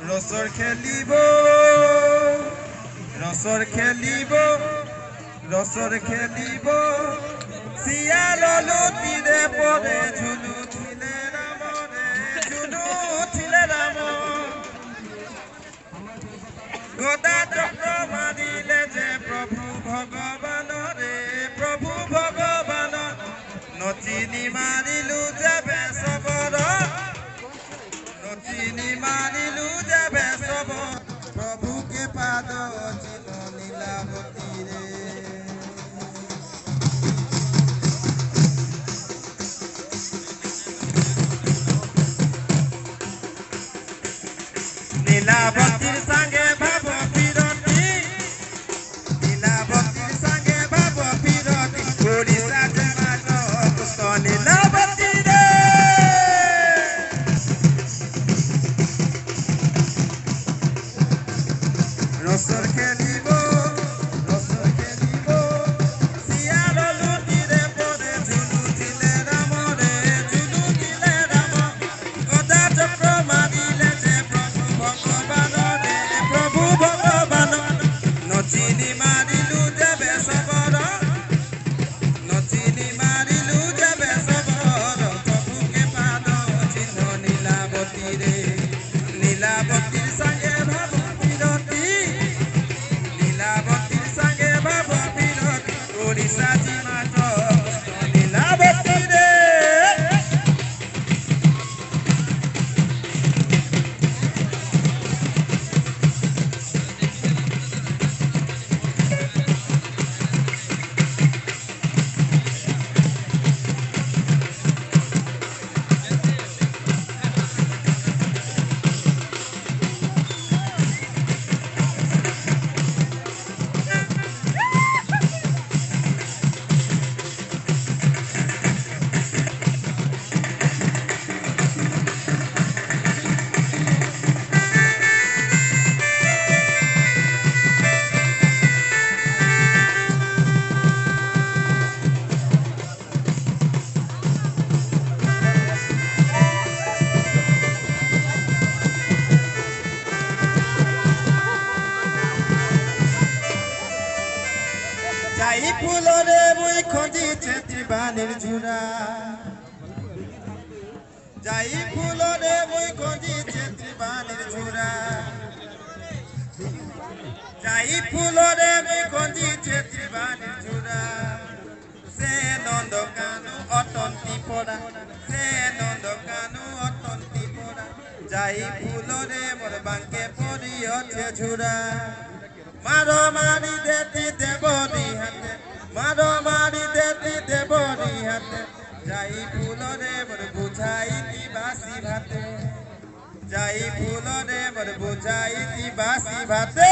रसर खेलिब रसर खेलिब रसर खेलिब सियाल लुटिरे परे झुलु थिले राम रे झुलु थिले राम गदा चक्र मारिले जे प्रभु भगवान रे प्रभु भगवान नचिनी मारिलु जेबे सबर नचिनी मारिलु जेबे सबर प्रभु के पाद चिन्ह नीलावती रे नीलावतीर संगे भाव पिरती नीलावतीर संगे भाव पिरती ओडिशा जमात पुष्प नीलावती रे रसर खेलिब रसर खेलिब सियाल लुटिरे परे झुलु थिले राम रे झुलु थिले राम गदा चक्र मारिले जे प्रभु भगवान रे प्रभु भगवान नचिनी मारिलु जेबे सबर नचिनी मारिलु जेबे सबर प्रभु के पाद चिन्ह नीलावती रे नीलावतीर संगे भाव पिरती नीलावतीर संगे भाव पिरती ओडिशा जिमात पुष्प नीलावती रे যাই ফুলরে মুই খঁজিছে ত্রিবাণীর ঝুরা যাই ফুলরে মুই খঁজিছে ত্রিবাণীর ঝুরা যাই ফুলরে মুই খঁজিছে ত্রিবাণীর ঝুরা সে নন্দকানু অতন্তি পড়া সে নন্দকানু অতন্তি পড়া যাই ফুলরে মোর বাঙ্কে পড়িয়ছে ঝুরা मारो मारी देती देवरी हाथे मारो मारी देती देवरी हाथे जाई फूल रे मोर बुझाई ती बासी भाते जाई फूल रे मोर बुझाई ती बासी भाते